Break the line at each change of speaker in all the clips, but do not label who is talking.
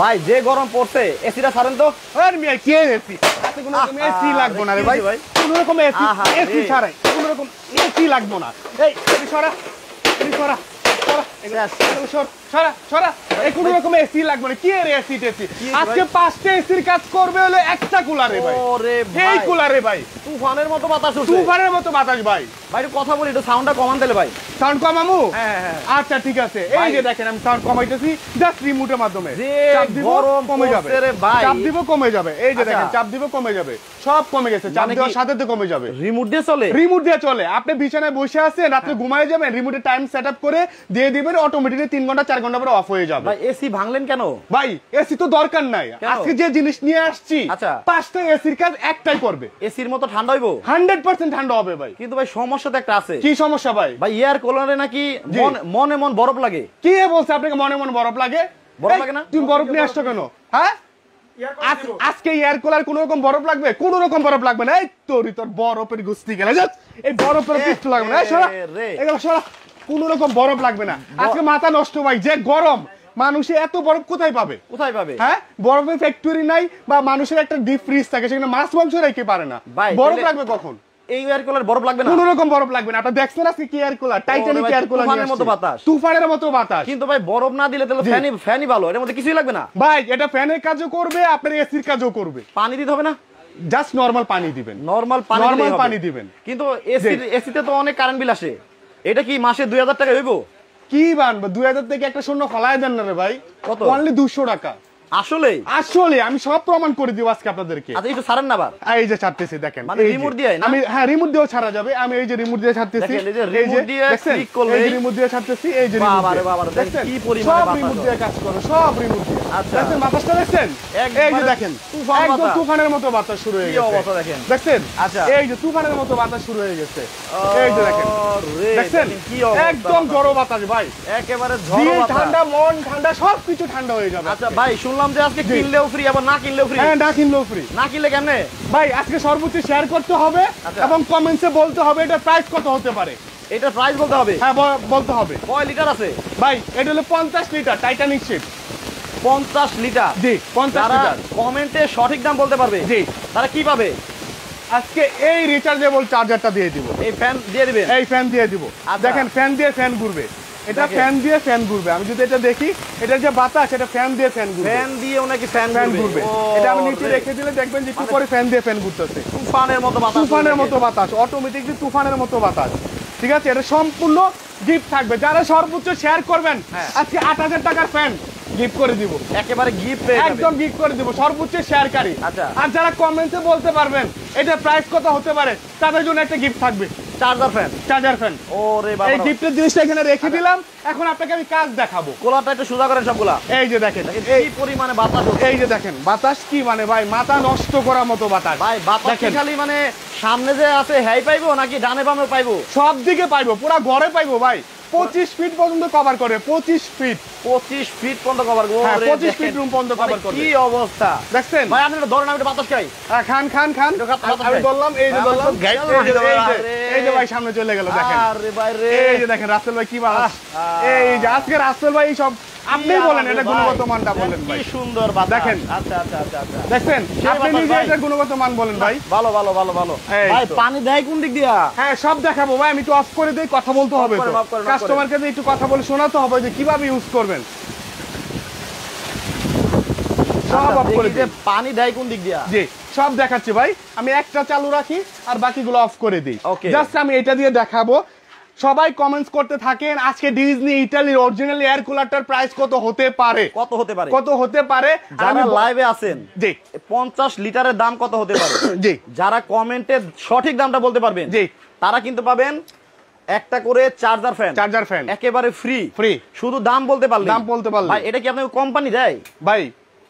ভাই যে গরম পড়ছে এসিটা ছাড়েন তো।
আর মিয়া কি এসি এত কোনো রকম এসি লাগবে না রে ভাই, কোনো রকম এসি এসি ছাড়াই কোনো রকম এসি লাগবে না। এই সরা সরা সরা সরা এই কোনো রকম এসি লাগবে না। কি এর এসি টেসি আজকে 5টা এসির কাজ করবে হলো একটা কুলারে ভাই।
ওরে ভাই
এই কুলারে ভাই
তুফানের মতো বাতাস উঠছে,
তুফানের মতো বাতাস ভাই।
ভাই একটু কথা বলি, একটু সাউন্ডটা কমান দিলে ভাই।
সাউন্ড কমামু?
হ্যাঁ হ্যাঁ
আচ্ছা ঠিক আছে। এই যে দেখেন আমি সাউন্ড কমাইতেছি জাস্ট রিমোটের মাধ্যমে।
চাপ দিব
কমে যাবে, চাপ দিব কমে যাবে। এই যে দেখেন চাপ দিব কমে যাবে, সব কমে গেছে। চাপ দেওয়ার সাথে সাথে কমে যাবে।
রিমোট দিয়ে চলে?
রিমোট দিয়ে চলে। আপনি বিছানায় বসে আছেন, রাতে ঘুমায় যাবেন, রিমোটে টাইম সেটআপ করে দিয়ে দিবেন, অটোমেটিক্যালি 3 ঘন্টা 4 ঘন্টা পরে অফ হয়ে যাবে।
ভাই এসি ভাঙলেন কেন?
ভাই এসি তো দরকার নাই। আজকে যে জিনিস নিয়ে আসছি,
আচ্ছা
5টা এসির কাজ একটাই করবে।
এসির মতো ঠান্ডা হইবো?
100% ঠান্ডা হবে ভাই।
কিন্তু ভাই সমস্যা তো একটা আছে।
কি সমস্যা ভাই?
ভাই এয়ার কুলারে নাকি মনে মন বরফ লাগে।
কে বলছে আপনাকে মনে মনে বরফ লাগে?
বরফ লাগে না?
তুমি বরফ নিয়ে আসছো কেন? হ্যাঁ আজকে এয়ার কুলার কোন রকম বরফ লাগবে? কোন রকম বরফ লাগবে না। এই তোর বরফের গুস্তি গেলে এই বরফের কিছু লাগবে না। সরা এগুলো সরা, কোন রকম বরফ লাগবে না। আজকে মাথা নষ্ট ভাই, যে গরম মানুষে এত বরফ কোথায় পাবে? কোথায় পাবে? হ্যাঁ বরফের ফ্যাক্টরি নাই বা মানুষের একটা ডিপ ফ্রিজ থাকে, সেখানে মাছ মাংস রেখে পারে না। বরফ লাগবে কখন?
এই এয়ার কুলার বরফ লাগবে না,
কোন রকম বরফ লাগবে না। আপনি দেখছেন আজকে কি air cooler, Titanic air cooler,
তুফানের মতো বাতাস,
তুফানের মতো বাতাস।
কিন্তু ভাই বরফ না দিলে তাহলে ফ্যানই ভালো, এর মধ্যে কিছুই লাগবে না
ভাই। এটা ফ্যানের কাজও করবে, আপনার এসির কাজও করবে।
পানি দিতে হবে না?
জাস্ট নরমাল পানি দিবেন,
নরমাল পানি দিবেন। কিন্তু এসিতে তো অনেক কারেন্ট বিল আসে। এটা কি মাসে 2000 টাকা হইবো?
কি বানবে 2000 থেকে একটা শূন্য ফলায় দেন না রে ভাই। কত? অনলি 200 টাকা। আসলে আসলে আমি সব প্রমাণ করে দিব আজকে আপনাদেরকে।
আচ্ছা একটু ছাড়েন না আবার।
এই যে ছাড়তেছি দেখেন,
মানে রিমোট দিয়ে না?
আমি হ্যাঁ রিমোট দিয়েও ছাড়া যাবে। আমি এই যে রিমোট দিয়ে ছাড়তেছি,
এই যে রিমোট দিয়ে ক্লিক করলে
এই যে রিমোট দিয়ে ছাড়তেছি, এই যে রিমোট।
বাবা রে বাবা, দেখেন কি পরিমাণে বাতাস। সব রিমোট
দিয়ে কাজ করে, সব রিমোট দিয়ে। আচ্ছা দেখেন বাতাসটা দেখেন? এই যে দেখেন একদম তুফানের মতো বাতাস শুরু হয়ে গেছে। কি অবস্থা দেখেন, দেখেন? আচ্ছা এই যে তুফানের মতো বাতাস শুরু হয়ে গেছে। এই যে দেখেন, দেখেন কি অবস্থা, একদম ঝড়ো বাতাস ভাই, একেবারে ঝড়ো বাতাস। ঠান্ডা মন ঠান্ডা, সবকিছু ঠান্ডা হয়ে যাবে।
আচ্ছা ভাই শুনলাম যে আজকে কিনলেও ফ্রি, আবার না কিনলেও ফ্রি?
হ্যাঁ না কিনলেও ফ্রি।
না কিনলে কেমনে
ভাই? আজকে সর্বোচ্চ শেয়ার করতে হবে এবং কমেন্টসে বলতে হবে এটা প্রাইস কত হতে পারে।
এটা প্রাইস বলতে হবে? হ্যাঁ বলতে হবে। কয় লিটার আছে
ভাই? এটা হলো 50 লিটার টাইটানিক শিপ।
50 লিটার? জি 50 লিটার। কমেন্টে সঠিক দাম বলতে পারবে জি, তারা কি পাবে?
আজকে এই রিচার্জেবল চার্জারটা দিয়ে দিব।
এই ফ্যান দিয়ে দিবেন? এই ফ্যান দিয়ে দিব।
দেখেন ফ্যান দিয়ে ফ্যান ঘুরবে, এটা ফ্যান দিয়ে ফ্যান ঘুরবে। আমি যদি এটা দেখি, এটা যে বাতাস, এটা ফ্যান দিয়ে ফ্যান ঘুরবে।
ফ্যান দিয়ে নাকি ফ্যান ঘুরবে?
এটা আমি নিচে রেখে দিলে দেখবেন যে একটু পরে ফ্যান দিয়ে ফ্যান ঘুরতেছে।
তুফানের মতো বাতাস,
তুফানের মতো বাতাস, অটোমেটিকলি তুফানের মতো বাতাস। ঠিক আছে, এটা সম্পূর্ণ গিফট থাকবে। যারা সর্বোচ্চ শেয়ার করবেন আজকে 8000 টাকার ফ্যান গিফট করে দিব। একেবারে গিফট, একদম গিফট করে দিব সর্বোচ্চ শেয়ারকারী। আচ্ছা আর যারা কমেন্টে বলতে পারবেন এটা প্রাইস কত হতে পারে, তাদের জন্য একটা গিফট থাকবে, চার্জার ফ্যান। Charger fan. ওরে বাবা, এই গিফটের জিনিসটা এখানে রেখে দিলাম। এখন আপনাকে আমি কাজ দেখাবো। কোলাটা একটু সোজা করেন সবগুলা। এই যে দেখেন এই পরিমাণে বাতাস, এই যে দেখেন বাতাস কি মানে ভাই, মাথা নষ্ট করার মতো বাতাস ভাই। বাতাস খালি মানে সামনে যে আছে হ্যাই পাইবো নাকি ডানে বামে পাইবো? সব দিকে পাইবো, পুরো ঘরে পাইবো ভাই। 25 ফিট পর্যন্ত কভার করে, 25 ফিট পর্যন্ত কভার করে। হ্যাঁ 25 ফিট রুম পর্যন্ত কভার করে। কি অবস্থা দেখছেন ভাই? আপনি এটা ধরেন, আমি এটা বাতাস খাই। হ্যাঁ খান খান খান। আমি বললাম এই যে বললাম, এই যে ভাই সামনে চলে গেল দেখেন। আরে ভাই রে, এই যে দেখেন রাসেল ভাই কি বাতাস। এই যে আজকে রাসেল ভাই সব আপনি বলেন, এটা গুণগত মানটা বলেন ভাই। কি সুন্দর বাতাস দেখেন। আচ্ছা আচ্ছা আচ্ছা আচ্ছা দেখেন, আপনি নিজে এটা গুণগত মান বলেন ভাই। ভালো ভালো ভালো ভালো ভাই। পানি দেয় কোন দিক দিয়া? হ্যাঁ সব দেখাবো ভাই, আমি একটু অফ করে দেই, কথা বলতে হবে তো, কাস্টমারকে একটু কথা বলে শোনাতে হবে যে কিভাবে ইউজ করবেন। সব অফ করে দিই। পানি দেয় কোন দিক দিয়া? জি সব দেখাচ্ছি ভাই। আমি একটা চালু রাখি আর বাকিগুলো অফ করে দিই। জাস্ট আমি এটা দিয়ে দেখাবো। সবাই কমেন্টস করতে থাকেন আজকে ডিজনি ইতালির অরিজিনাল এয়ার কুলারটার প্রাইস কত হতে পারে, কত হতে পারে, কত হতে পারে। যারা লাইভে আছেন জি 50 লিটারের দাম কত হতে পারে জি, যারা কমেন্টে সঠিক দামটা বলতে পারবেন জি, তারা কিন্তু পাবেন একটা করে চার্জার ফ্যান একেবারে ফ্রি। শুধু দাম বলতে পারলে, দাম বলতে পারলে ভাই। এটা কি আপনাকে কোম্পানি দেয়? ভাই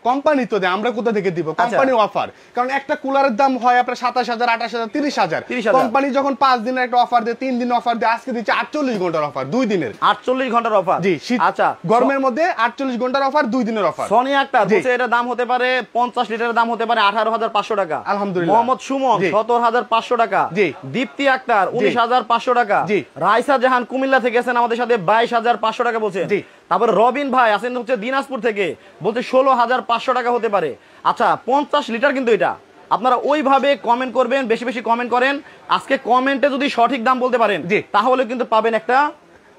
কোম্পানি তো দেয়, আমরা কোথা থেকে দিব? Company offer. কারণ একটা কুলারের দাম হয় আপনার 27000, 28000, 30000। কোম্পানি যখন 5 দিনের একটা অফার দেয়, 3 দিন অফার দেয়, আজকে দিচ্ছে 48 ঘন্টার অফার, 2 দিনের 48 ঘন্টার অফার জি। আচ্ছা গরমের মধ্যে 48 ঘন্টার অফার, 2 দিনের অফার। সনি আক্তার বলছে এটা দাম হতে পারে 50 লিটারের দাম হতে পারে 18500 টাকা। আলহামদুলিল্লাহ। মোহাম্মদ সুমন 17500 টাকা জি। দীপ্তি আক্তার 19500 টাকা জি। রাইসা জাহান কুমিল্লা থেকে আছেন আমাদের সাথে 22500 টাকা বলছেন জি।
তারপরে রবিন ভাই আছেন হচ্ছে দিনাজপুর থেকে, বলছে 16,500 টাকা হতে পারে। আচ্ছা 50 লিটার কিন্তু এটা। আপনারা ওইভাবে কমেন্ট করবেন, বেশি বেশি কমেন্ট করেন। আজকে কমেন্টে যদি সঠিক দাম বলতে পারেন তাহলে কিন্তু পাবেন একটা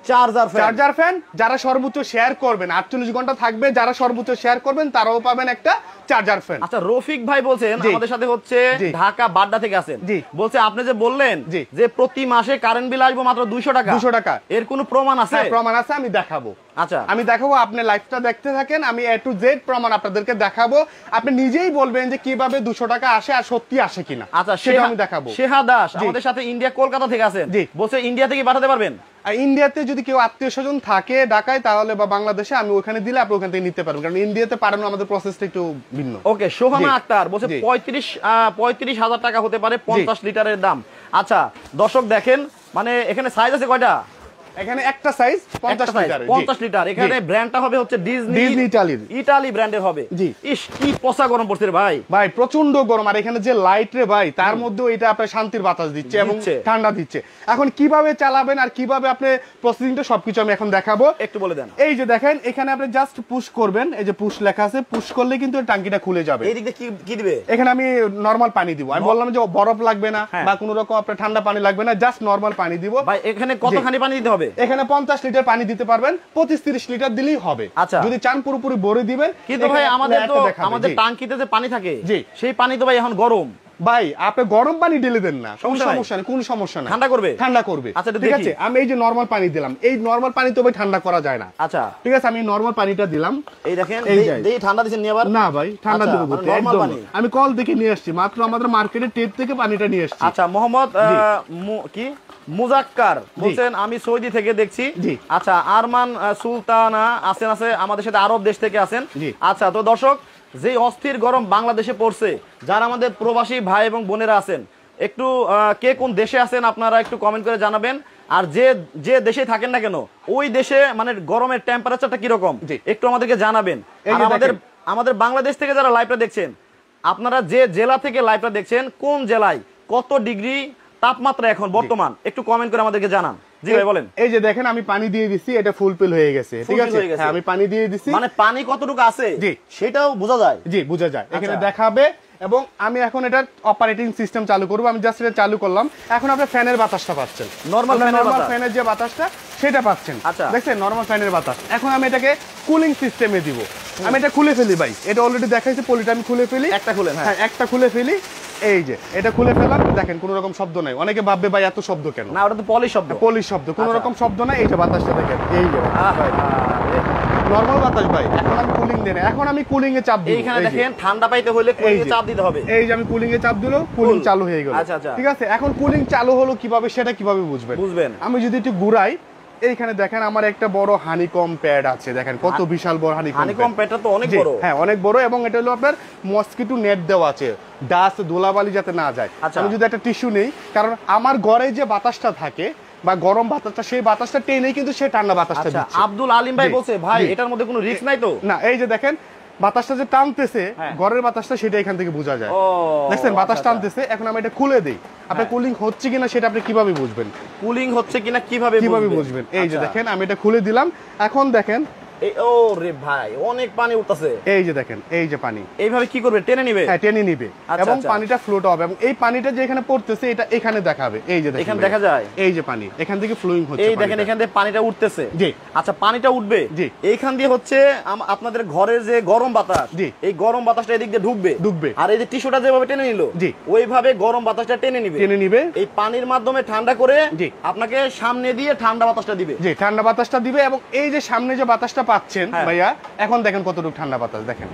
চার্জার ফ্যান।
যারা সর্বোচ্চ শেয়ার করবেন 48 ঘন্টা থাকবে, যারা সর্বোচ্চ শেয়ার করবেন তারাও পাবেন একটা চার্জার ফ্যান।
আচ্ছা রফিক ভাই বলছেন আমাদের সাথে হচ্ছে ঢাকা বাড্ডা থেকে আছেন, বলছে আপনি যে বললেন যে প্রতি মাসে কারেন্ট বিল আসবে মাত্র 200 টাকা, এর কোনো প্রমাণ আছে?
প্রমাণ আছে, আমি দেখাবো।
আচ্ছা
আমি দেখাবো, আপনি লাইভটা দেখতে থাকেন, আমি A to Z প্রমাণ আপনাদেরকে দেখাবো। আপনি নিজেই বলবেন যে কিভাবে 200 টাকা আসে আর সত্যি আসে কিনা।
আচ্ছা
সেটা আমি দেখাবো।
শেহা দাস আমাদের সাথে ইন্ডিয়া কলকাতা থেকে আছেন, বলছে ইন্ডিয়া থেকে পাঠাতে পারবেন।
আর ইন্ডিয়াতে যদি কেউ আত্মীয় স্বজন থাকে ঢাকায় তাহলে বা বাংলাদেশে, আমি ওখানে দিলে আপনি ওখান থেকে নিতে পারবেন, কারণ ইন্ডিয়াতে পাঠানো আমাদের প্রসেসটা একটু ভিন্ন।
ওকে সোহানা আক্তার বলছে 35,000 টাকা হতে পারে 50 লিটারের দাম। আচ্ছা দর্শক দেখেন, মানে এখানে সাইজ আছে কয়টা?
এখানে একটা সাইজ 50
লিটার। এখানে ব্র্যান্ডটা হবে হচ্ছে ডিজনি ইতালি ব্র্যান্ডের হবে। ইস কি পচা গরম পড়ছে রে ভাই,
ভাই প্রচন্ড গরম। আর এখানে যে লাইট রে ভাই, তার মধ্যে এটা আপনার শান্তির বাতাস দিচ্ছে এবং ঠান্ডা দিচ্ছে। এখন কিভাবে চালাবেন আর কিভাবে আপনি প্রসেসিংটা সবকিছু আমি এখন দেখাবো,
একটু বলে দেন।
এই যে দেখেন এখানে আপনি জাস্ট পুশ করবেন, এই যে পুশ লেখা আছে, পুশ করলে কিন্তু ট্যাঙ্কিটা খুলে যাবে।
এই দিক দিয়ে কি দিবে?
এখানে আমি নরমাল পানি দিব। আমি বললাম যে বরফ লাগবে না বা কোনো রকম আপনার ঠান্ডা পানি লাগবে না, জাস্ট নরমাল পানি দিব।
ভাই এখানে কতখানি পানি দিতে হবে?
এখানে 50 লিটার পানি দিতে পারবেন, 25-30 লিটার দিলেই হবে।
আচ্ছা
যদি চান পুরোপুরি ভরে দিবেন।
কিন্তু ভাই আমাদের টাঙ্কিতে যে পানি থাকে সেই পানি তো ভাই এখন গরম।
ভাই আপনি গরম পানি ঢেলে দেন না, সমস্যা নেই, কোনো সমস্যা না, ঠান্ডা করবে।
আচ্ছা
ঠিক আছে, আমি এই যে নরমাল পানি দিলাম, এই নরমাল পানি তো ভাই ঠান্ডা করা যায় না।
আচ্ছা ঠিক
আছে, আমি নরমাল পানিটা দিলাম।
এই দেখেন এই ঠান্ডা দিছেন নি আবার?
না ভাই ঠান্ডা দেব না, একদম আমি কল থেকে নিয়ে আসছি, মাত্র আমাদের মার্কেটে টেপ থেকে পানিটা নিয়ে আসছি।
আচ্ছা মোহাম্মদ কি মুজাক্কার বলছেন আমি সৌদি থেকে দেখছি। আচ্ছা আরমান সুলতানা আছেন আমাদের সাথে আরব দেশ থেকে আছেন। আচ্ছা তো দর্শক, যে অস্থির গরম বাংলাদেশে পড়ছে, যারা আমাদের প্রবাসী ভাই এবং বোনেরা আছেন, একটু কে কোন দেশে আছেন আপনারা একটু কমেন্ট করে জানাবেন। আর যে দেশে থাকেন না কেন ওই দেশে মানে গরমের টেম্পারেচারটা কিরকম একটু আমাদেরকে জানাবেন। আর আমাদের বাংলাদেশ থেকে যারা লাইভটা দেখছেন, আপনারা যে জেলা থেকে লাইভটা দেখছেন, কোন জেলায় কত ডিগ্রি তাপমাত্রা এখন বর্তমান একটু কমেন্ট করে আমাদেরকে জানান। জি ভাই বলেন।
এই যে দেখেন আমি পানি দিয়ে দিচ্ছি, এটা ফুলফিল হয়ে গেছে। ঠিক আছে, হ্যাঁ আমি পানি দিয়ে দিচ্ছি,
মানে পানি কতটুকু আছে সেটাও বোঝা যায়।
জি বোঝা যায়, এখানে দেখাবে। এবং আমি এখন এটা অপারেটিং সিস্টেম চালু করব। আমি জাস্ট এটা চালু করলাম, এখন আপনি ফ্যানের বাতাসটা পাচ্ছেন, নরমাল ফ্যানের যে বাতাসটা সেটা পাচ্ছেন। দেখছেন নরমাল ফ্যানের বাতাস। এখন আমি এটাকে কুলিং সিস্টেমে দিব। আমি এটা খুলে ফেলি ভাই, এটা অলরেডি দেখাইছে, পলিটা আমি খুলে ফেলি। একটা খুলে, হ্যাঁ একটা খুলে ফেলি। এই যে এটা খুলে ফেলাম, দেখেন কোনো রকম শব্দ নাই। অনেকে ভাববে ভাই এত শব্দ কেন? না ওটা তো পলিশ শব্দ, কোনো রকম শব্দ নাই। এই যে বাতাসটা দেখেন, এই যে নরমাল বাতাস ভাই। এখন আমি কুলিং দেন, এখন আমি কুলিং এ চাপ দিই। এইখানে দেখেন ঠান্ডা পাইতে হলে কুলিং এ চাপ দিতে হবে। এই যে আমি কুলিং এ চাপ দিলো, কুলিং চালু হয়ে গেল। আচ্ছা ঠিক আছে, এখন কুলিং চালু হলো কিভাবে সেটা কিভাবে বুঝবেন? আমি যদি একটু ঘুরাই, এইখানে দেখেন আমার একটা বড় হানিকম প্যাড আছে। দেখেন কত বিশাল বড় হানিকম প্যাডটা তো অনেক বড়। হ্যাঁ অনেক বড়, এবং এটা হলো আপনার মসকিটো নেট দেওয়া আছে, ডাস্ট ধুলাবালি যাতে না যায়। আমি যদি একটা টিস্যু নেই, কারণ আমার ঘরে যে বাতাসটা থাকে বা গরম বাতাসটা, সেই বাতাসটা টেনেই কিন্তু সে ঠান্ডা বাতাসটা দিচ্ছে। আব্দুল আলিম ভাই বলছে ভাই এটার মধ্যে কোনো রিস্ক নাই তো? না, এই যে দেখেন বাতাসটা যে টানতেছে, ঘরের বাতাসটা, সেটা এখান থেকে বোঝা যায়। দেখছেন বাতাস টানতেছে। এখন আমি এটা খুলে দেই, আপনার কুলিং হচ্ছে কিনা সেটা আপনি কিভাবে বুঝবেন? কুলিং হচ্ছে কিনা কিভাবে বুঝবেন? এই যে দেখেন আমি এটা খুলে দিলাম। এখন দেখেন ওরে ভাই অনেক পানি উঠতেছে। এই যে দেখেন, এই যে পানি এইভাবে কি করবে? টেনে নিবে। হ্যাঁ টেনে নিবে, এবং পানিটা ফ্লোট হবে, এবং এই পানিটা যে এখানে পড়তেছে এটা এখানে দেখাবে। এই যে দেখেন, এখানে দেখা যায় এই যে পানি এখান থেকে ফ্লোইং হচ্ছে। এই দেখেন এখান থেকে পানিটা উঠতেছে। জি আচ্ছা, পানিটা উঠবে। জি এইখান দিয়ে হচ্ছে আপনাদের ঘরের যে গরম বাতাস, এই গরম বাতাসটা এদিক দিয়ে ঢুকবে, আর এই যে টিস্যুটা যেভাবে টেনে নিল, জি ওইভাবে গরম বাতাসটা টেনে নিবে। এই পানির মাধ্যমে ঠান্ডা করে আপনাকে সামনে দিয়ে ঠান্ডা বাতাসটা দিবে। জি ঠান্ডা বাতাসটা দিবে, এবং এই যে সামনে যে বাতাসটা পাচ্ছেন ভাইয়া, এখন দেখেন কতটুকু ঠান্ডা বাতাস। দেখেন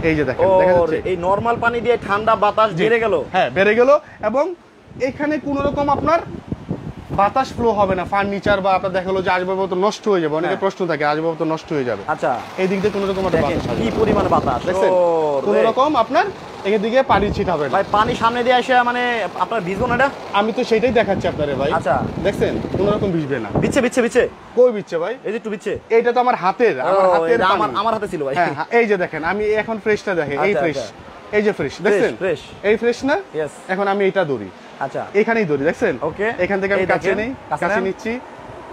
এই যে দেখেন, দেখা যাচ্ছে এই নরমাল পানি দিয়ে ঠান্ডা বাতাস বেড়ে গেল। হ্যাঁ বেড়ে গেল, এবং এখানে কোনো রকম আপনার বাতাস ফ্লো হবে না। ফার্নিচার বা আপনার দেখা হলো যে আসবাবপত্র নষ্ট হয়ে যাবে, অনেকে প্রশ্ন থাকে আসবাবপত্র নষ্ট হয়ে যাবে। আচ্ছা এই দিক দিয়ে কোনো রকম কি পরিমাণ বাতাস, দেখছেন কোনো রকম আপনার এখান থেকে পানি ছিটাবে ভাই। পানি সামনে দিয়ে আসে মানে আপনার ভিজবো না? এটা আমি তো সেটাই দেখাচ্ছি আপনারে ভাই। আচ্ছা দেখছেন কোনো রকম ভিজবে না। বিচ্ছে কই বিচ্ছে ভাই? এই যে একটু বিচ্ছে, এইটা তো আমার হাতের, আমার হাতে ছিল ভাই। হ্যাঁ এই যে দেখেন আমি এখন ফ্রেশটা দেখেন, এই ফ্রেশ, এই যে ফ্রেশ, দেখছেন এই ফ্রেশ না? এখন আমি এটা ধরি, আচ্ছা এখানেই ধরি, দেখছেন? ওকে এখান থেকে আমি কাছে নিচ্ছি।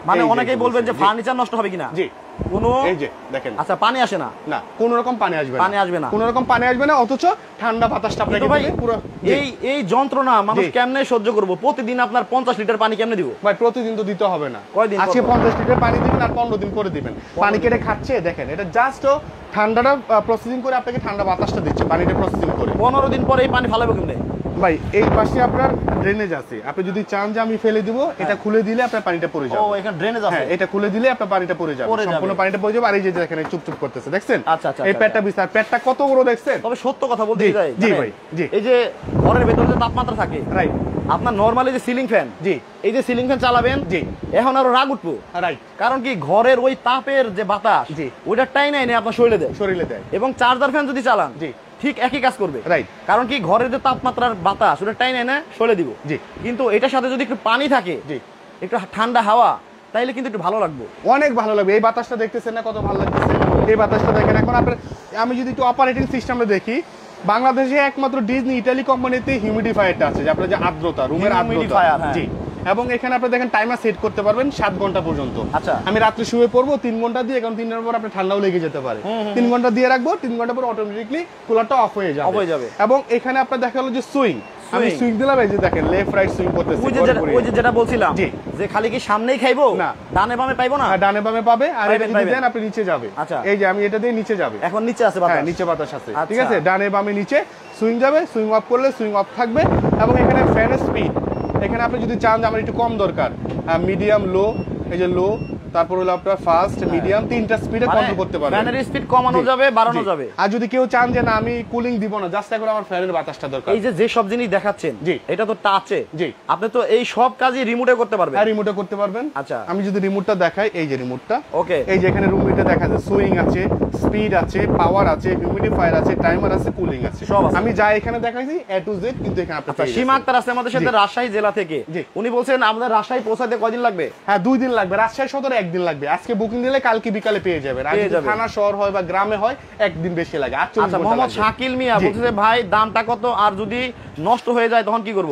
মানে অনেকেই বলবেন যে ফার্নিচার নষ্ট হবে কিনা। জি
কোনো
এই যে দেখেন
আচ্ছা পানি আসে না,
না কোনো রকম পানি আসবে না,
পানি আসবে না,
কোনো রকম পানি আসবে না, অথচ ঠান্ডা বাতাসটা আপনাকে দিবে পুরো।
এই যন্ত্রণা মানুষ কেমনে সহ্য করব? প্রতিদিন আপনার 50 লিটার পানি কেমনে দিব
ভাই? প্রতিদিন তো দিতে হবে না,
কয়দিন
আজকে 50 লিটার পানি দিবেন আর 15 দিন পরে দিবেন। পানি কেটে খাচ্ছে দেখেন, এটা জাস্ট ঠান্ডাটা প্রসেসিং করে আপনাকে ঠান্ডা বাতাসটা দিচ্ছে পানিটা প্রসেসিং করে।
15 দিন পরে এই পানি ফালাবে কেমনে
ভাই? এই পাশে আপনার ড্রেনেজ আছে, আপনি যদি চান যে আমি ফেলে দিব, এটা খুলে দিলে আপনার পানিটা পড়ে যাবে।
ও এখানে ড্রেনেজ আছে,
হ্যাঁ এটা খুলে দিলে আপনার পানিটা পড়ে যাবে, সম্পূর্ণ পানিটা পড়ে যাবে। আর এই যে দেখেন চুপচুপ করতেছে, দেখছেন?
আচ্ছা আচ্ছা,
এই পেটটা বিস্তার, পেটটা কত বড় দেখছেন?
তবে সত্য কথা বলতে যাই,
জি ভাই, জি।
এই যে ঘরের ভেতরে যে তাপমাত্রা থাকে,
রাইট,
আপনার নরমালি যে সিলিং ফ্যান,
জি,
এই যে সিলিং ফ্যান চালাবেন,
জি,
এখন আরো রাগ উঠবো,
রাইট।
কারণ কি ঘরের ওই তাপের যে বাতাস,
জি,
ওইটা টাইনা এনে আপনার শরীরে দেয়,
শরীরে দেয়।
এবং চার্জার ফ্যান যদি চালান,
জি,
ঠিক একই কাজ করবে,
রাইট।
কারণ কি ঘরের যে তাপমাত্রার বাতাস ওটা টাইনা এনে শরীরে দিব।
জি,
কিন্তু এটার সাথে যদি একটু পানি থাকে,
জি,
একটু ঠান্ডা হাওয়া, তাইলে কিন্তু একটু ভালো লাগবে,
অনেক ভালো লাগবে। এই বাতাসটা দেখতেছেন না কত ভালো লাগতেছে? এই বাতাসটা দেখেন। এখন আপনার আমি যদি একটু অপারেটিং সিস্টেমে দেখি, বাংলাদেশে একমাত্র ডিজনি ইটালি কোম্পানিতে হিউমিডিফায়ারটা আছে, যে আপনার যে আর্দ্রতা, রুমের আর্দ্রতা, জি। এবং এখানে আপনি দেখেন টাইমার সেট করতে পারবেন 7 ঘন্টা পর্যন্ত।
আচ্ছা,
আমি রাত্রে শুয়ে পড়বো 3 ঘন্টা দিয়ে, কারণ 3 ঘন্টার পর আপনার ঠান্ডাও লেগে যেতে পারে। 3 ঘন্টা দিয়ে রাখবো, 3 ঘন্টা পর অটোমেটিকলি কুলারটা অফ হয়ে যাবে। এবং এখানে আপনার দেখা হলো যে সুইং, আমি সুইং দিলাম, এই যে দেখেন লেফট রাইট সুইং করতেছি।
ওই যে যেটা বলছিলাম,
জি,
যে খালি কি সামনেই খাইবো,
না
ডানে বামে পাইবো না?
ডানে বামে পাবে, আর এটা যদি দেন আপনি নিচে যাবে।
আচ্ছা,
এই যে আমি এটা দিয়ে নিচে যাবে,
এখন নিচে আছে বাতাস,
হ্যাঁ নিচে বাতাস আছে, ঠিক আছে। ডানে বামে নিচে সুইং যাবে, সুইং অফ করলে সুইং অফ থাকবে। এবং এখানে ফ্যানের স্পিড, এখানে আপনি যদি চান যে আমার একটু কম দরকার, মিডিয়াম লো, এই যে লো, তারপর হলো আপনার ফাস্ট, মিডিয়াম, তিনটা স্পিডে কন্ট্রোল করতে পারবেন।
ফ্যানের স্পিড কমানো যাবে, বাড়ানো যাবে।
আর যদি কেউ চান যে না আমি কুলিং দিব না, জাস্ট এখন আমার ফ্যানের বাতাসটা দরকার,
এই যে সব জিনিস দেখাচ্ছেন,
জি,
এটা তো টাচে,
জি,
আপনি তো এই সব কাজই রিমোটে করতে পারবেন।
হ্যাঁ রিমোটে করতে পারবেন।
আচ্ছা,
আমি যদি রিমোটটা দেখাই, এই যে রিমোটটা,
ওকে,
এই যে এখানে রুমে দেখা যায় সুইং আছে, স্পিড আছে, পাওয়ার আছে, হিউমিডিফায়ার আছে, টাইমার আছে, কুলিং আছে, সব আছে। আমি যা এখানে দেখাইছি A to Z, কিন্তু এখানে আপনি পেয়ে যাবেন।
সীমা আক্তার আছে আমাদের সাথে রাজশাহী জেলা থেকে, উনি বলছেন আমাদের রাজশাহী পৌঁছাতে কয়দিন লাগবে?
হ্যাঁ 2 দিন লাগবে, রাজশাহী সদরে 1 দিন লাগবে। আজকে বুকিং দিলে কালকে বিকালে পেয়ে যাবেন। আর যদি থানা শহর হয় বা গ্রামে হয় 1 দিন বেশি লাগে।
আচ্ছা, মোহাম্মদ শাকিল মিয়া বলছে ভাই দামটা কত, আর যদি নষ্ট হয়ে যায় তখন কি করব?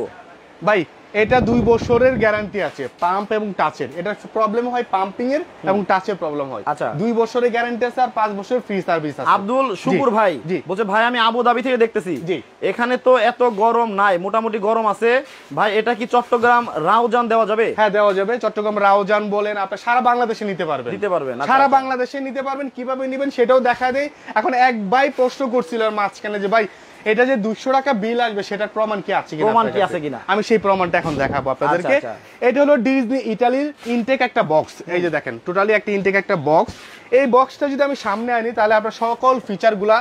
ভাই এটা 2 বছরের গ্যারান্টি আছে, পাম্প এবং টাচের। এটা প্রবলেম হয় পাম্পিং এর এবং টাচের প্রবলেম হয়।
আচ্ছা,
2 বছরের গ্যারান্টি আছে আর 5 বছরের ফ্রি সার্ভিস আছে।
আব্দুল শুকুর ভাই বলছে ভাই আমি আবুধাবি থেকে দেখতেছি, এখানে তো এত গরম নাই, মোটামুটি গরম আছে ভাই, এটা কি চট্টগ্রাম রাউজান দেওয়া যাবে?
হ্যাঁ দেওয়া যাবে, চট্টগ্রাম রাউজান বলেন, আপনি সারা বাংলাদেশে নিতে পারবেন। সারা বাংলাদেশে নিতে পারবেন। কিভাবে নেবেন সেটাও দেখা দেয়। এখন এক ভাই প্রশ্ন করছিল মাঝখানে যে ভাই এটা যে 200 টাকা বিল আসবে সেটার প্রমাণ কি আছে কিনা, আমি সেই প্রমাণটা এখন দেখাবো আপনাদেরকে। এটা হলো ডিজনি ইটালির ইনটেক একটা বক্স, এই যে দেখেন টোটালি একটা ইনটেক একটা বক্স। এই বক্সটা যদি আমি সামনে আনি তাহলে আপনার সকল ফিচারগুলা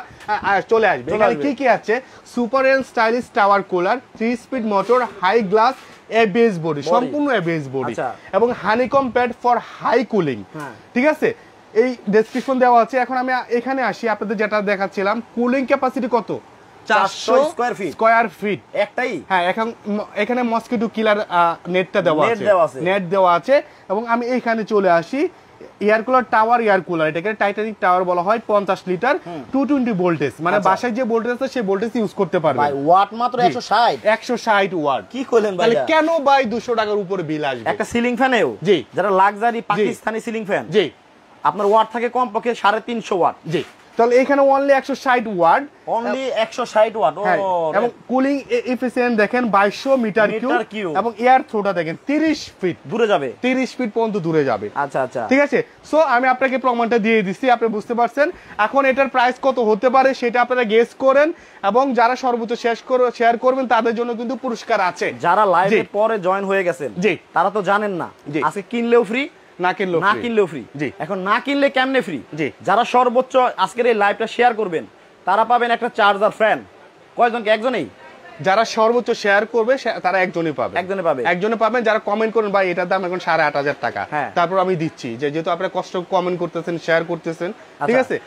চলে আসবে। এখানে কি কি আছে? Super and stylish tower cooler, 3 speed motor, high glass ABS body, সম্পূর্ণ এবিএস বডি, এবং honeycomb pad for high cooling, ঠিক আছে। এই ডেসক্রিপশন দেওয়া আছে। এখন আমি এখানে আসি, আপনাদের যেটা দেখাচ্ছিলাম, কুলিং ক্যাপাসিটি কত? 400 স্কয়ার ফিট একটাই। হ্যাঁ, এখন এখানে মসকিটো কিলার নেটটা দেওয়া আছে, নেট দেওয়া আছে। এবং আমি এখানে চলে আসি, air cooler tower, air cooler, এটাকে টাইটানিক টাওয়ার বলা হয়। 50 লিটার 220 ভোল্টেজ, মানে বাসায় যে ভোল্টেজ আছে সেই ভোল্টেজ ইউজ করতে পারবে।
ভাই ওয়াট মাত্র
160 ওয়াট।
কি কইলেন ভাই?
তাহলে কেন ভাই 200 টাকার উপরে বিল আসবে?
একটা সিলিং ফ্যানেও, জি, যারা লাক্সারি পাকিস্তানি সিলিং ফ্যান, জি, আপনার ওয়াট থাকে কমপক্ষে 350 ওয়াট, জি, তাহলে এখানে অনলি 160 ওয়াট, অনলি 160 ওয়াট। এবং কুলিং এফিসিয়েন্ট দেখেন 2200 মিটার কিউব, এবং এয়ার থ্রোটা দেখেন 30 ফিট দূরে যাবে, 30 ফিট পর্যন্ত দূরে যাবে। আচ্ছা আচ্ছা, ঠিক আছে। সো আমি আপনাকে প্রমাণটা দিয়ে দিচ্ছি, আপনি বুঝতে পারছেন। এখন এটার প্রাইস কত হতে পারে সেটা আপনারা গেস করেন, এবং যারা সর্বোচ্চ শেয়ার করবেন তাদের জন্য কিন্তু পুরস্কার আছে। যারা লাইভে পরে জয়েন হয়ে গেছেন, জি, তারা তো জানেন না আজকে কিনলেও ফ্রি, না কিনলেও ফ্রি। এখন না কিনলে কেমনে ফ্রি? যারা সর্বোচ্চ আজকের এই লাইভটা শেয়ার করবেন তারা পাবেন একটা চার্জার ফ্যান। কয়জনকে? একজনেই। যারা সর্বোচ্চ শেয়ার করবে তারা একজনই পাবেন। যারা কমেন্ট করেন ভাই এটার দাম এখন 8,500 টাকা, তারপর আমি দিচ্ছি, যেহেতু আপনারা কষ্ট কমেন্ট করতেছেন, শেয়ার করতেছেন, ঠিক আছে।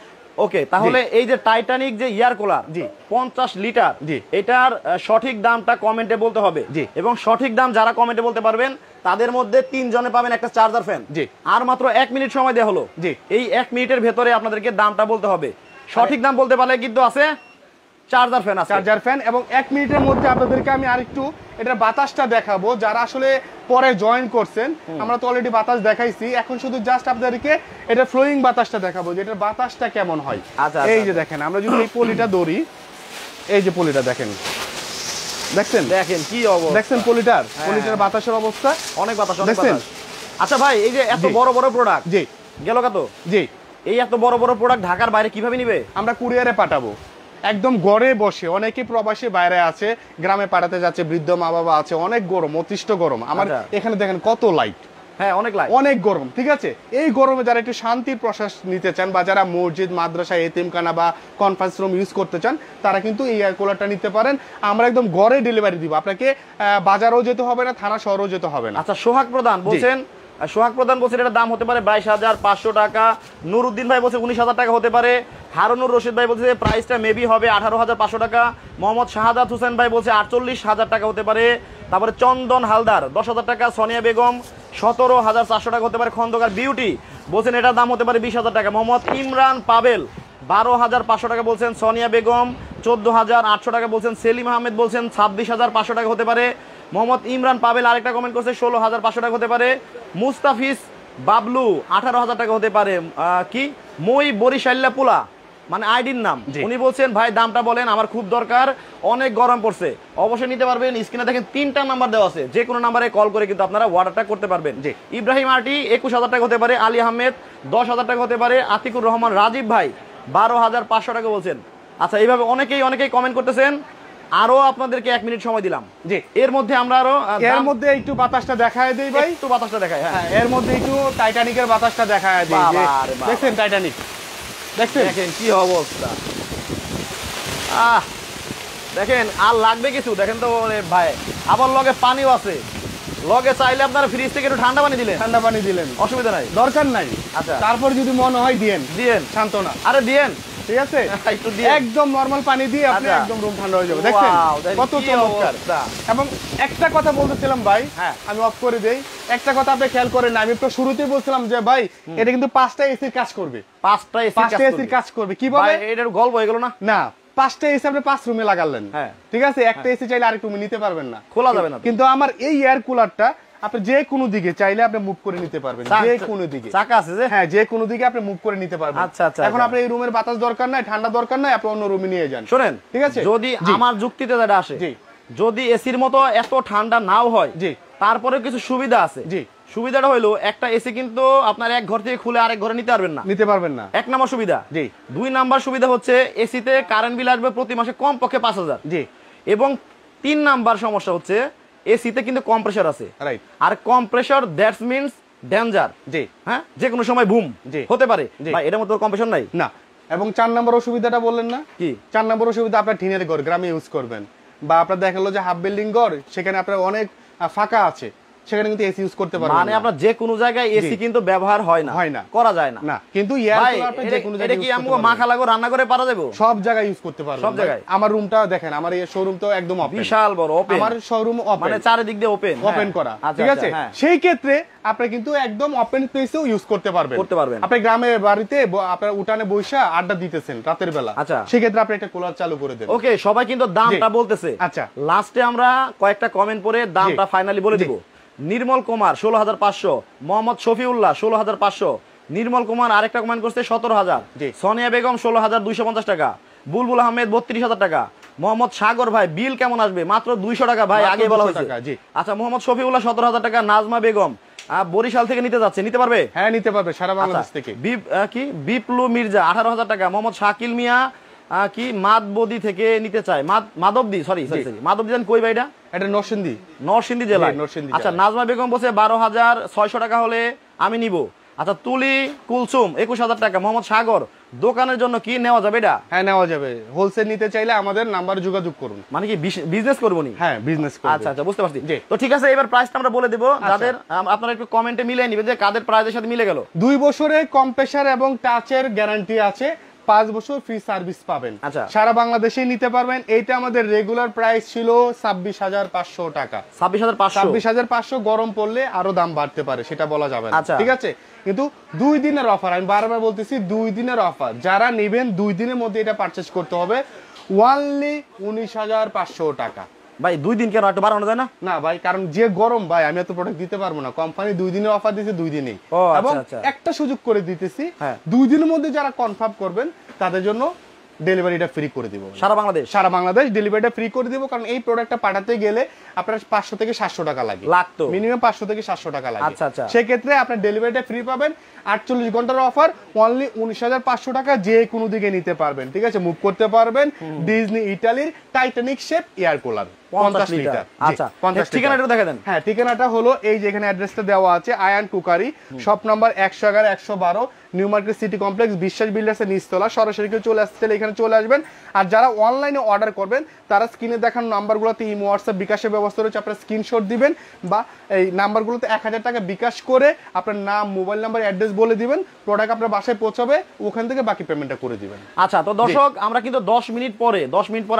ওকে, তাহলে এই যে টাইটানিক যে এয়ার কুলার 50 লিটার, এটার সঠিক দামটা কমেন্টে বলতে হবে, এবং সঠিক দাম যারা কমেন্টে বলতে পারবেন তাদের মধ্যে 3 জনে পাবেন একটা চার্জার ফ্যান। আর মাত্র 1 মিনিট সময় দেওয়া হলো, এই 1 মিনিটের ভেতরে আপনাদেরকে দামটা বলতে হবে। সঠিক দাম বলতে পারলে কিন্তু আছে চার্জার ফ্যান আছে,
চার্জার ফ্যান। এবং 1 মিনিটের মধ্যে আপনাদেরকে আমি আরেকটু এটার বাতাসটা দেখাবো। যারা আসলে পরে জয়েন করছেন, আমরা তো অলরেডি বাতাস দেখাইছি, এখন শুধু জাস্ট আপনাদেরকে এটা ফ্লোয়িং বাতাসটা দেখাবো যে এটার বাতাসটা কেমন হয়।
আচ্ছা,
এই যে দেখেন, আমরা যদি এই পলিটা ধরি, এই যে পলিটা দেখেন, দেখছেন
দেখেন কি অবস্থা,
দেখছেন পলিটার বাতাসের অবস্থা,
অনেক বাতাস, অনেক
দেখছেন?
বাতাস। আচ্ছা ভাই, এই যে এত বড় বড় প্রোডাক্ট
জি
গেল কত,
জি,
এই এত বড় বড় প্রোডাক্ট ঢাকার বাইরে কিভাবে নিবে?
আমরা কুরিয়ারে পাঠাবো, একদম ঘরে বসে। অনেকে প্রবাসী বাইরে আছে, গ্রামে পাঠাতে যাচ্ছে, বৃদ্ধ মা বাবা আছে, অনেক গরম, অতিষ্ঠ গরম। আমার এখানে দেখেন কত লাইট,
হ্যাঁ অনেক লাইট,
অনেক গরম, ঠিক আছে? এই গরমে যারা একটু শান্তির প্রশ্বাস নিতে চান, বা যারা মসজিদ, মাদ্রাসা, এতিমখানা বা কনফারেন্স রুম ইউজ করতে চান, তারা কিন্তু এই এয়ার কুলারটা নিতে পারেন। আমরা একদম ঘরে ডেলিভারি দিব, আপনাকে বাজারেও যেতে হবে না, থানা শহরেও যেতে হবে না।
আচ্ছা, সোহাগ প্রধান বলছেন, সোহাগ প্রধান বলছেন এটার দাম হতে পারে 22,500 টাকা। নুরুদ্দিন ভাই বলছে 19,000 টাকা হতে পারে। হারুনুর রশিদ ভাই বলছে প্রাইসটা মেবি হবে 18,500 টাকা। মোহাম্মদ শাহাদাত হোসেন ভাই বলছে 48,000 টাকা হতে পারে। তারপরে চন্দন হালদার 10,000 টাকা। সোনিয়া বেগম 17,400 টাকা হতে পারে। খন্দকার বিউটি বলছেন এটার দাম হতে পারে 20,000 টাকা। মোহাম্মদ ইমরান পাবেল 12,500 টাকা বলছেন। সোনিয়া বেগম 14,800 টাকা বলছেন। সেলিম আহমেদ বলছেন 26,500 টাকা হতে পারে। মোহাম্মদ ইমরান পাবেল আরেকটা কমেন্ট করছে 16,500 টাকা হতে পারে। মুস্তাফিজ বাবলু 18,000 টাকা হতে পারে। কি মই বরিশাল্লা পোলা মানে আইডির নাম, উনি বলছেন ভাই দামটা বলেন, আমার খুব দরকার, অনেক গরম পড়ছে। অবশ্যই নিতে পারবেন। স্ক্রিনে দেখেন 3টা নাম্বার দেওয়া আছে, যে কোনো নাম্বারে কল করে কিন্তু আপনারা অর্ডারটা করতে পারবেন। ইব্রাহিম আরটি 21,000 টাকা হতে পারে। আলী আহমেদ 10,000 টাকা হতে পারে। আতিকুর রহমান রাজীব ভাই 12,500 টাকা বলছেন। আচ্ছা, এইভাবে অনেকেই কমেন্ট করতেছেন। আরো আপনাদেরকে 1 মিনিট সময় দিলাম, যে এর মধ্যে আমরা আরো
এর মধ্যে একটু বাতাসটা দেখায় দেই ভাই,
একটু বাতাসটা দেখাই। হ্যাঁ,
এর মধ্যে একটু টাইটানিকের বাতাসটা দেখায় দেই। দেখছেন টাইটানিক, দেখছেন
দেখেন কি অবস্থা। দেখেন আর লাগবে কিছু, দেখেন তো ভাই, আবার লগে পানিও আছে, লগে চাইলে আপনারা ফ্রিজ থেকে একটু ঠান্ডা পানি দিলেন,
ঠান্ডা পানি দিলেন,
অসুবিধা নাই,
দরকার নাই।
আচ্ছা,
তারপর যদি মনে হয় দিয়েন, সান্ত্বনা,
আরে দিয়েন,
ঠিক আছে?
একটু দিয়ে
একদম নরমাল পানি দিয়ে আপনি একদম রুম ঠান্ডা হয়ে যাবে। দেখছেন কত চমৎকার। এবং একটা কথা বলতেছিলাম ভাই, আমি অফ করে দেই, একটা কথা আপনি খেয়াল করেন না, আমি তো শুরুতেই বলছিলাম যে ভাই এটা কিন্তু 5টা এসির কাজ করবে, 5টা এসির কাজ করবে। কিভাবে?
এটার গল্প হয়ে গেল না?
না, 5টা এসি আপনি 5 রুমে লাগালেন, ঠিক আছে? একটা এসি চাইলে আরেক রুমে নিতে পারবেন না,
খোলা যাবে না।
কিন্তু আমার এই এয়ার কুলারটা আপনি যে কোনো দিকে চাইলে আপনি মুভ করে নিতে পারবেন, যে কোনো দিকে
চাকা আছে যে,
হ্যাঁ, যে কোনো দিকে আপনি মুভ করে নিতে পারবেন।
আচ্ছা আচ্ছা,
এখন আপনি এই রুমের বাতাস দরকার নাই, ঠান্ডা দরকার নাই, আপনি অন্য রুমে নিয়ে যান।
শুনেন,
ঠিক আছে?
যদি আমার যুক্তিতে যেটা আসে, যদি এসির মতো এত ঠান্ডা নাও হয়, তারপরে কিছু সুবিধা আছে। সুবিধাটা হলো, একটা এসি কিন্তু আপনার এক ঘর থেকে খুলে আরেক ঘরে নিতে পারবেন না, 1 নম্বর সুবিধা। 2 নম্বর সুবিধা হচ্ছে এসিতে কারেন্ট বিল আসবে প্রতি মাসে কমপক্ষে 5,000। এবং 3 নম্বর সমস্যা হচ্ছে এসিতে কিন্তু কম্প্রেসর আছে, আর কম্প্রেসর দ্যাটস মিন্স ডেঞ্জার। হ্যাঁ, যে কোনো সময় বুম হতে পারে। ভাই এটার মতো কম্প্রেসর নাই
না। এবং 4 নম্বর অসুবিধাটা বললেন না কি? 4 নম্বর অসুবিধা, আপনার টিনের ঘর গ্রামে ইউজ করবেন, বা আপনার দেখা গেলো যে হাফ বিল্ডিং ঘর, সেখানে আপনার অনেক ফাঁকা আছে, সেখানে কিন্তু এসি ইউজ করতে পারবেন।
মানে আপনার যে কোনো জায়গায় এসি কিন্তু ব্যবহার হয় না, করা যায় না।
কিন্তু এয়ার কুলার আপনি যে কোনো জায়গায়,
এটা কি আমগো মাখা লাগো রান্না করে পারা যাবে,
সব জায়গায় ইউজ করতে পারবেন,
সব জায়গায়।
আমার রুমটা দেখেন, আমার এই শোরুম তো একদম ওপেন,
বিশাল বড় ওপেন,
আমার শোরুম ওপেন,
মানে চারিদিক দিয়ে ওপেন
করা, ঠিক আছে? সেই ক্ষেত্রে আপনি কিন্তু একদম ওপেন প্লেসেও ইউজ করতে পারবেন। আপনি গ্রামে বাড়িতে আপনার উঠানে বৈশা আড্ডা দিতেছেন রাতের বেলা, সেই ক্ষেত্রে আপনি একটা কুলার চালু করে দেন।
ওকে, সবাই কিন্তু দামটা বলতেছে। আচ্ছা, লাস্টে আমরা কয়েকটা কমেন্ট পড়ে দামটা ফাইনালি বলে দিব। নির্মল কুমার 16,500, মোহাম্মদ শফিউল্লাহ 16,500, নির্মল কুমার আরেকটা কমেন্ট করছে 17,000, সোনিয়া বেগম 16,250 টাকা, বুলবুল আহমেদ 32,000 টাকা, মোহাম্মদ সাগর ভাই বিল কেমন আসবে? মাত্র 200 টাকা ভাই, আগে বলা হয়েছে। আচ্ছা, মোহাম্মদ শফিউল্লাহ 17,000 টাকা। নাজমা বেগম বরিশাল থেকে নিতে যাচ্ছে, নিতে পারবে?
হ্যাঁ, নিতে পারবে, সারা বাংলাদেশ থেকে।
বিপ্লু মির্জা 18,000 টাকা। মোহাম্মদ শাকিল মিয়া কি মাদবদি থেকে নিতে চায়, মাধবদি, সরি মাধবদি জান কই ভাই?
এটা
নরসিংদী জেলায়। আচ্ছা, নাজমা বেগম বলছে 12,600 টাকা হলে আমি নিব। আচ্ছা, তুলি কুলসুম 21,000 টাকা। মোহাম্মদ সাগর দোকানের জন্য কি নেওয়া যাবে? এটা
হ্যাঁ, নেওয়া যাবে। হোলসেল নিতে চাইলে আমাদের নাম্বারে যোগাযোগ করুন।
মানে কি বিজনেস করবো নি?
হ্যাঁ, বিজনেস করব।
আচ্ছা আচ্ছা, বুঝতে পারছি। তো ঠিক আছে, এবার প্রাইসটা আমরা বলে দেব, যাদের আপনারা একটু কমেন্টে মিলিয়ে নেবেন যে কাদের প্রাইসের সাথে মিলে গেল।
2 বছরের কম্প্রেসার এবং টাচের গ্যারান্টি আছে, 5 বছর ফ্রি সার্ভিস পাবেন। আচ্ছা, সারা বাংলাদেশে নিতে পারবেন। এইটা আমাদের রেগুলার প্রাইস ছিল 26,500 টাকা। 26,500 গরম পড়লে আরো দাম বাড়তে পারে, সেটা বলা যাবে না, ঠিক আছে? কিন্তু 2 দিনের অফার, আমি বারবার বলতেছি 2 দিনের অফার, যারা নেবেন 2 দিনের মধ্যে এটা পারচেজ করতে হবে। অনলি 19,500 টাকা।
ভাই 2 দিন কেন একটু বাড়ানো যায় না?
না ভাই, কারণ যে গরম ভাই, আমি এত প্রোডাক্ট দিতে পারবো না। কোম্পানি 2 দিনের অফার দিয়েছে, 2 দিনেই। এবং একটা সুযোগ করে দিতেছি, 2 দিনের মধ্যে যারা কনফার্ম করবেন তাদের জন্য ডেলিভারিটা ফ্রি করে দিব। সারা বাংলাদেশ ডেলিভারিটা ফ্রি করে দিব, কারণ এই প্রোডাক্টটা পাঠাতে গেলে আপনার 500 থেকে 700 টাকা লাগে, লাগতো মিনিমাম 500 থেকে 700 টাকা লাগে। সেক্ষেত্রে আপনার ডেলিভারিটা ফ্রি পাবেন। 48 ঘন্টার অফার, অনলি 19,500 টাকা, যে কোনো দিকে নিতে পারবেন। ঠিক আছে, মুভ করতে পারবেন। ডিজনি ইতালির Titanic shape air cooler 50 litre. আচ্ছা, ঠিকানাটা দেখে দেন। হ্যাঁ, ঠিকানাটা হলো এই যে এখানে অ্যাড্রেসটা দেওয়া আছে, Ayan cookery, shop number 111 112, new market city complex, Biswas বিল্ডার্সের নিচতলা। সরাসরি কেউ চলে আসতে চাইলে এখানে চলে আসবেন। আর যারা অনলাইনে অর্ডার করবেন তারা স্ক্রিনে দেখানো নাম্বারগুলোতে ইমো, হোয়াটসঅ্যাপ, বিকাশের ব্যবস্থা রয়েছে। আপনারা স্ক্রিনশট দিবেন বা এই নাম্বারগুলোতে 1000 টাকা বিকাশ করে আপনার নাম, মোবাইল নাম্বার, অ্যাড্রেস বলে দিবেন। প্রোডাক্ট আপনার বাসায় পৌঁছাবে, ওখান থেকে বাকি পেমেন্টটা করে দিবেন।
আচ্ছা, তো দর্শক আমরা কিন্তু 10 মিনিট পরে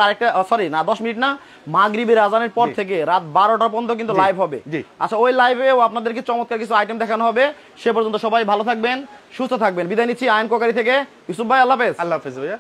আরেকটা, সরি না 10 মিনিট না, মাগরিবের আজানের পর থেকে রাত 12টা পর্যন্ত কিন্তু লাইভ হবে। আচ্ছা, ওই লাইভেও আপনাদেরকে চমৎকার কিছু আইটেম দেখানো হবে। সে পর্যন্ত সবাই ভালো থাকবেন, সুস্থ থাকবেন। বিদায় নিচ্ছি আয়ন কোকারি থেকে। ইউসুফ ভাই, আল্লাহ হাফেজ।
আল্লাহ হাফেজ ভাইয়া।